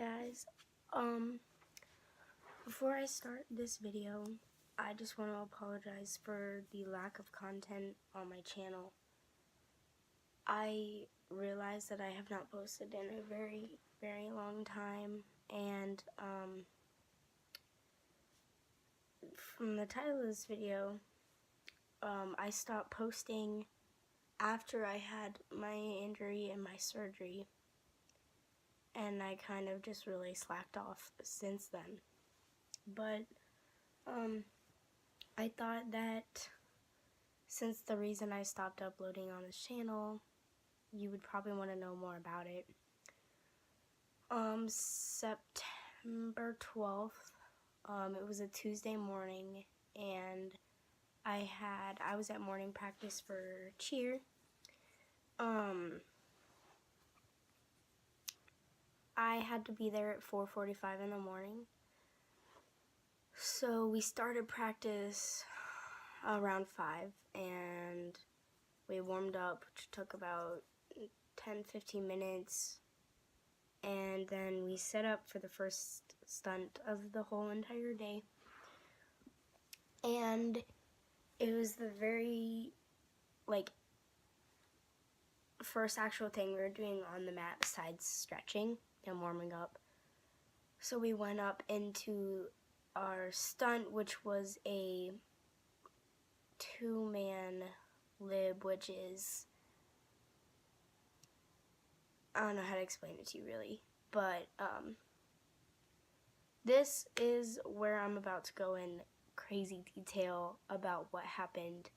guys, um, before I start this video, I just want to apologize for the lack of content on my channel. I realize that I have not posted in a very long time, and, from the title of this video, I stopped posting after I had my injury and my surgery, and I kind of just really slacked off since then. But I thought that since the reason I stopped uploading on this channel, you would probably want to know more about it. September 12th, it was a Tuesday morning, and I was at morning practice for cheer. I had to be there at 4:45 in the morning. So we started practice around 5, and we warmed up, which took about 10-15 minutes, and then we set up for the first stunt of the whole entire day. And it was the very, first actual thing we were doing on the mat besides stretching and warming up. So we went up into our stunt, which was a 2-man lib, which is, I don't know how to explain it to you really, but this is where I'm about to go in crazy detail about what happened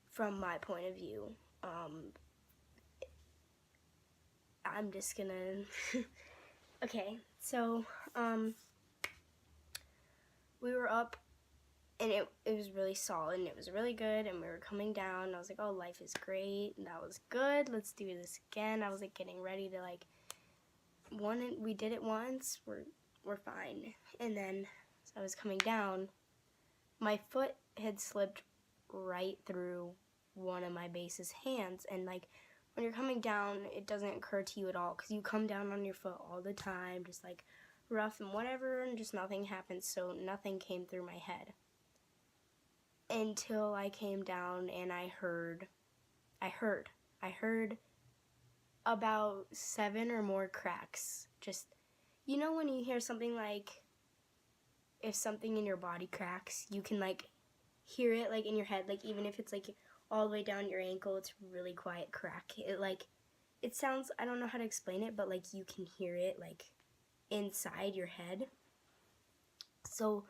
from my point of view. I'm just gonna okay, so we were up, and it was really solid, and it was really good, and we were coming down, and I was like, oh, life is great, and that was good, let's do this again. I was like getting ready to we did it once, we're fine. And then as I was coming down, my foot had slipped right through one of my base's hands, and when you're coming down, it doesn't occur to you at all, because you come down on your foot all the time, just rough and whatever, and just nothing happens, so nothing came through my head. Until I came down and I heard about 7 or more cracks. Just, you know when you hear something if something in your body cracks, you can hear it in your head, even if it's all the way down your ankle, it's a really quiet crack. It sounds, I don't know how to explain it, but you can hear it inside your head. So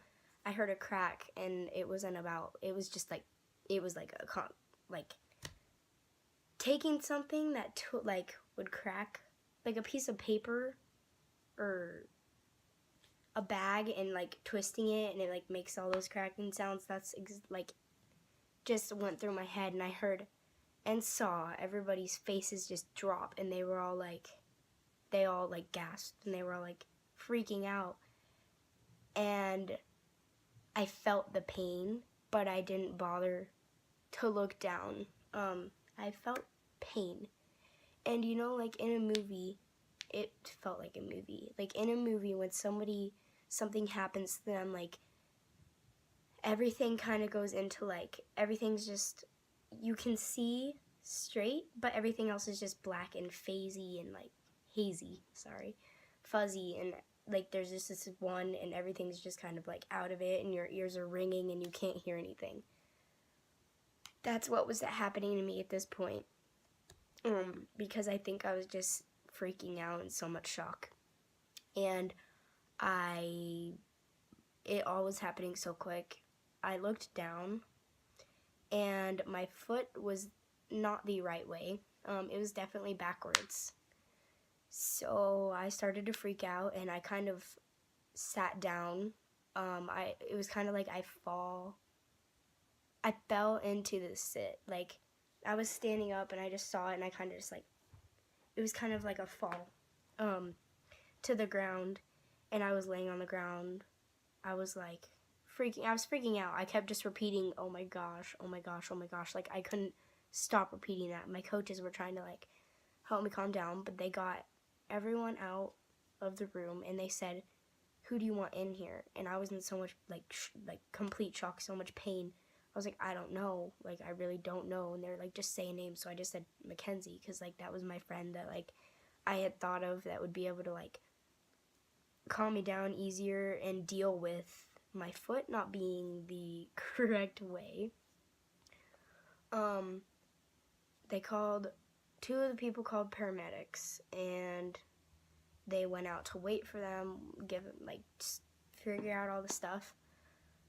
I heard a crack, and it was just taking something that would crack, a piece of paper or a bag, and twisting it, and it makes all those cracking sounds. That's just went through my head, and I heard and saw everybody's faces just drop, and they were all they all gasped, and they were all freaking out. And I felt the pain, but I didn't bother to look down. I felt pain. And in a movie, it felt like a movie. In a movie, when something happens to them, everything kind of goes into everything's just, you can see straight, but everything else is just black and fuzzy, and there's just this one, and everything's just kind of out of it, and your ears are ringing, and you can't hear anything. That's what was happening to me at this point, because I think I was just freaking out in so much shock, and it all was happening so quick. I looked down, and my foot was not the right way. It was definitely backwards. So I started to freak out, and I kind of sat down. It was kind of I fell into the sit. I was standing up, and I just saw it, and I kind of just it was kind of like a fall to the ground, and I was laying on the ground. I was freaking out. I kept just repeating, oh my gosh, oh my gosh, oh my gosh. I couldn't stop repeating that. My coaches were trying to help me calm down, but they got everyone out, of the room, and they said, "Who do you want in here?" And I was in so much complete shock, so much pain. I was like, "I don't know, like I really don't know." And they're like, "Just say a name." So I just said Mackenzie, because like that was my friend that like I had thought of that would be able to like calm me down easier and deal with my foot not being the correct way. They called, two of the people called paramedics, and they went out to wait for them, give them, like, figure out all the stuff.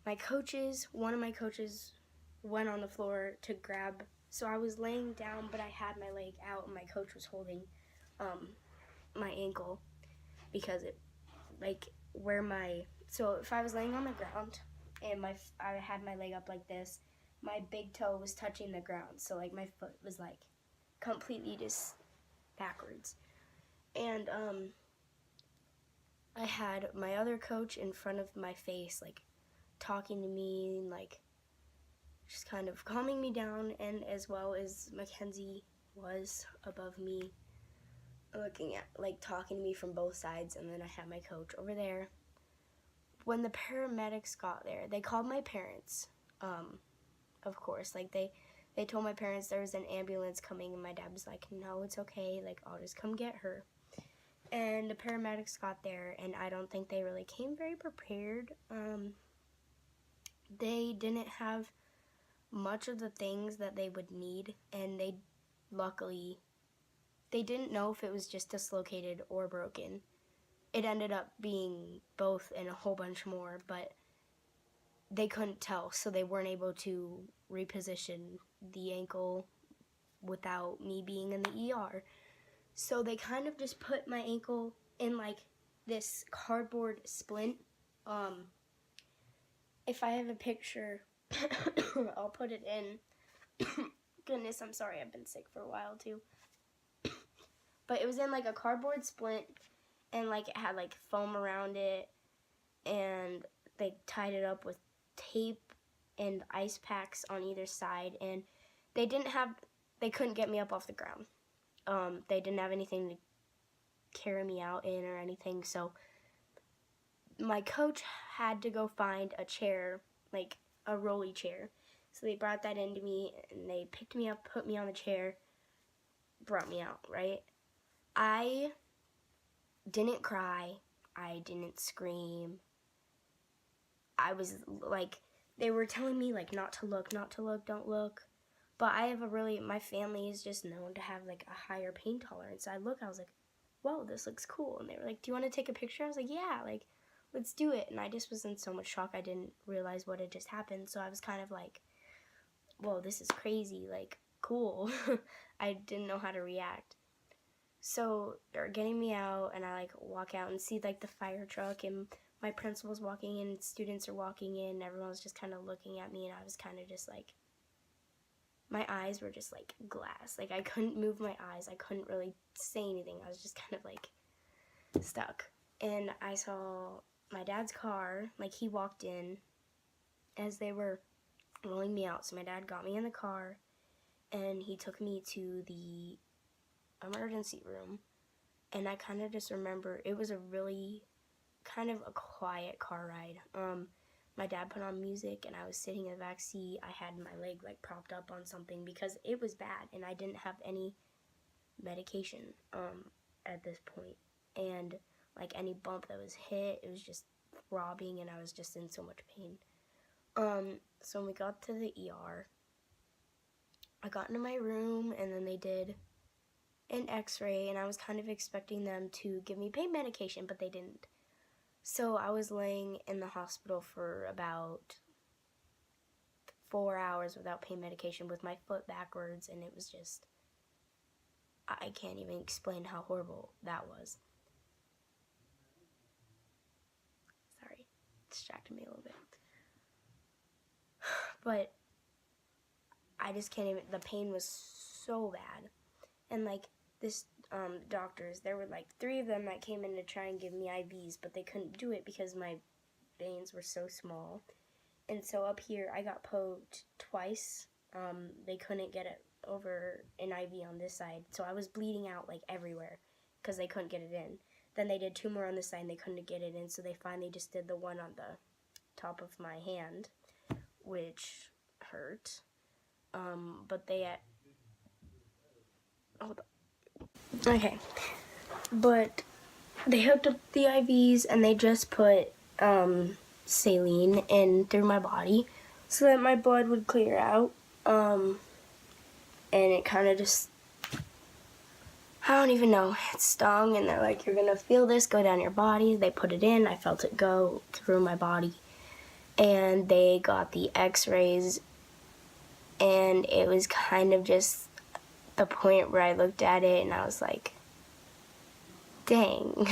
One of my coaches went on the floor to grab, so I was laying down, but I had my leg out, and my coach was holding my ankle, because it, like, so if I was laying on the ground, and I had my leg up like this, my big toe was touching the ground, so like my foot was like completely just backwards. And I had my other coach in front of my face, like talking to me and like just kind of calming me down, and as well as Mackenzie was above me, looking at, like, talking to me from both sides. And then I had my coach over there. When the paramedics got there, they called my parents, of course. Like, they told my parents there was an ambulance coming, and my dad was like, "No, it's okay, like, I'll just come get her." And the paramedics got there, and I don't think they really came very prepared. They didn't have much of the things that they would need, and luckily, they didn't know if it was just dislocated or broken. It ended up being both and a whole bunch more, but they couldn't tell, so they weren't able to reposition the ankle without me being in the ER. So they kind of just put my ankle in like this cardboard splint. If I have a picture, I'll put it in. Goodness, I'm sorry, I've been sick for a while too. But it was in like a cardboard splint, and like it had like foam around it, and they tied it up with tape and ice packs on either side, and they couldn't get me up off the ground. They didn't have anything to carry me out in or anything, so my coach had to go find a chair, like a rolly chair. So they brought that into me, and they picked me up, put me on the chair, brought me out, right? I didn't cry. I didn't scream. I was like, they were telling me like not to look, don't look. But my family is just known to have like a higher pain tolerance. So I was like, whoa, this looks cool. And they were like, "Do you want to take a picture?" I was like, "Yeah, like, let's do it." And I just was in so much shock, I didn't realize what had just happened. So I was kind of like, whoa, this is crazy, like, cool. I didn't know how to react. So they're getting me out, and I like walk out and see like the fire truck, and my principal's walking in, students are walking in, and everyone's just kind of looking at me, and I was kind of just like, my eyes were just like glass. Like, I couldn't move my eyes. I couldn't really say anything. I was just kind of like stuck. And I saw my dad's car, like, he walked in as they were rolling me out. So my dad got me in the car, and he took me to the emergency room. And I kind of just remember it was a really kind of a quiet car ride. My dad put on music, and I was sitting in the back seat. I had my leg like propped up on something because it was bad, and I didn't have any medication at this point. And like any bump that was hit, it was just throbbing, and I was just in so much pain. So when we got to the ER, I got into my room, and then they did an x-ray, and I was kind of expecting them to give me pain medication, but they didn't. So I was laying in the hospital for about 4 hours without pain medication with my foot backwards, and it was just, I can't even explain how horrible that was. Sorry, distracted me a little bit. But I just can't even, the pain was so bad. And like this doctors, there were like 3 of them that came in to try and give me IVs, but they couldn't do it because my veins were so small. And so up here, I got poked twice. They couldn't get it over an IV on this side, so I was bleeding out like everywhere because they couldn't get it in. Then they did 2 more on this side and they couldn't get it in, so they finally just did the one on the top of my hand, which hurt. But they okay. But they hooked up the IVs and they just put saline in through my body so that my blood would clear out. And it kind of just, I don't even know, it stung, and they're like, you're gonna feel this go down your body. They put it in, I felt it go through my body, and they got the x-rays, and it was kind of just the point where I looked at it and I was like, dang,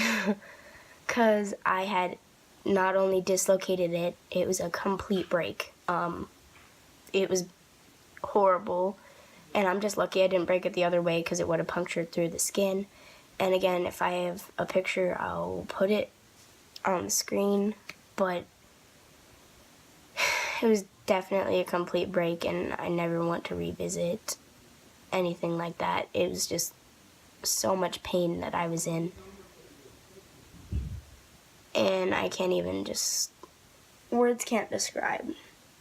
because I had not only dislocated it, it was a complete break. It was horrible, and I'm just lucky I didn't break it the other way because it would have punctured through the skin. And again, if I have a picture, I'll put it on the screen, but it was definitely a complete break, and I never want to revisit anything like that. It was just so much pain that I was in, and I can't even just, words can't describe.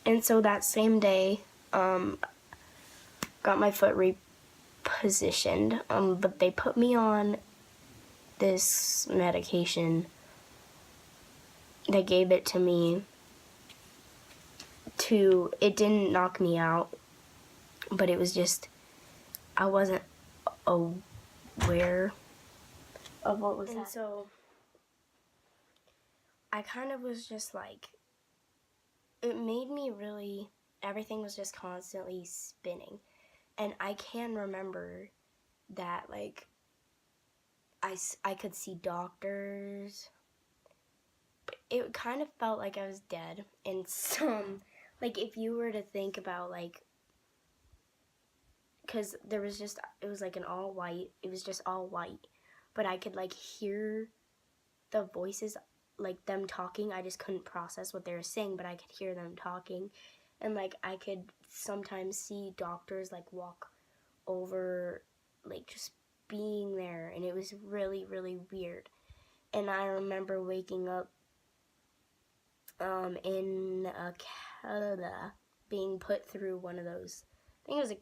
And so that same day, got my foot repositioned, but they put me on this medication. They gave it to me it didn't knock me out, but it was just, I wasn't aware of what was happening. And so I kind of was just like, it made me really, everything was just constantly spinning. And I can remember that, like, I could see doctors. It kind of felt like I was dead in some, like, if you were to think about, like, because there was just, it was like it was just all white, but I could, like, hear the voices, like, them talking. I just couldn't process what they were saying, but I could hear them talking, and, like, I could sometimes see doctors, like, walk over, like, just being there, and it was really, really weird. And I remember waking up in Canada, being put through one of those, I think it was a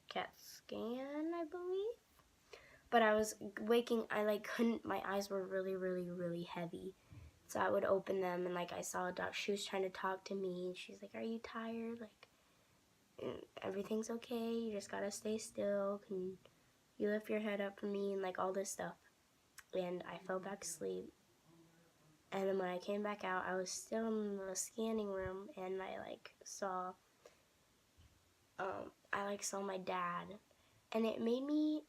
CAT scan, I believe. But I was waking, I like couldn't, my eyes were really, really, really heavy. So I would open them, and like I saw a doc, she was trying to talk to me, and she's like, are you tired? Like, everything's okay, you just gotta stay still, can you lift your head up for me, and like all this stuff. And I fell back asleep. And then when I came back out, I was still in the scanning room, and I like saw, saw my dad, and it made me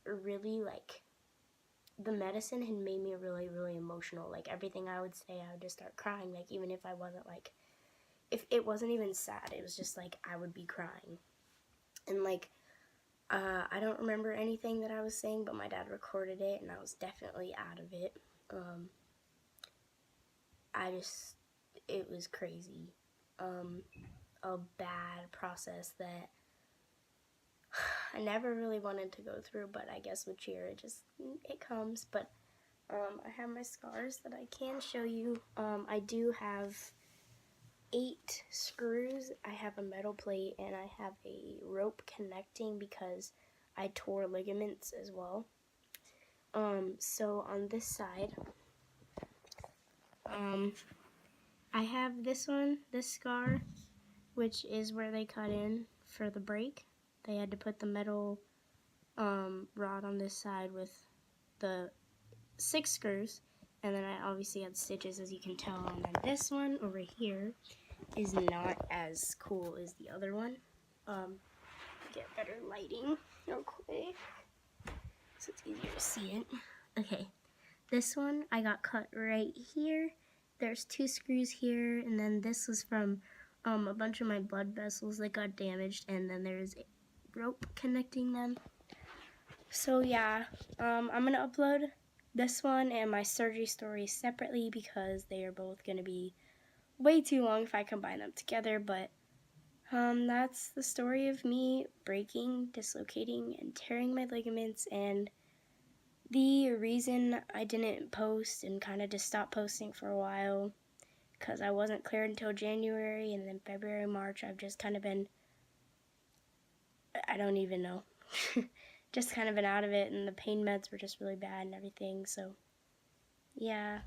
really, like, the medicine had made me really, really emotional. Like, everything I would say, I would just start crying, like, even if I wasn't, like, if it wasn't even sad, it was just, like, I would be crying. And, like, I don't remember anything that I was saying, but my dad recorded it, and I was definitely out of it. It was crazy. A bad process that I never really wanted to go through, but I guess with cheer, it comes. But I have my scars that I can show you. I do have 8 screws. I have a metal plate, and I have a rope connecting because I tore ligaments as well. So on this side, I have this scar, which is where they cut in for the break. They had to put the metal rod on this side with the 6 screws, and then I obviously had stitches, as you can tell. And then this one over here is not as cool as the other one. Get better lighting real quick so it's easier to see it. Okay, this one I got cut right here. There's 2 screws here, and then this was from a bunch of my blood vessels that got damaged, and then there's a rope connecting them. So yeah, I'm gonna upload this one and my surgery story separately because they are both gonna be way too long if I combine them together. But that's the story of me breaking, dislocating, and tearing my ligaments, and The reason I didn't post and kind of just stopped posting for a while, because I wasn't cleared until January, and then February, March, I've just kind of been, I don't even know, just kind of been out of it, and the pain meds were just really bad and everything, so yeah.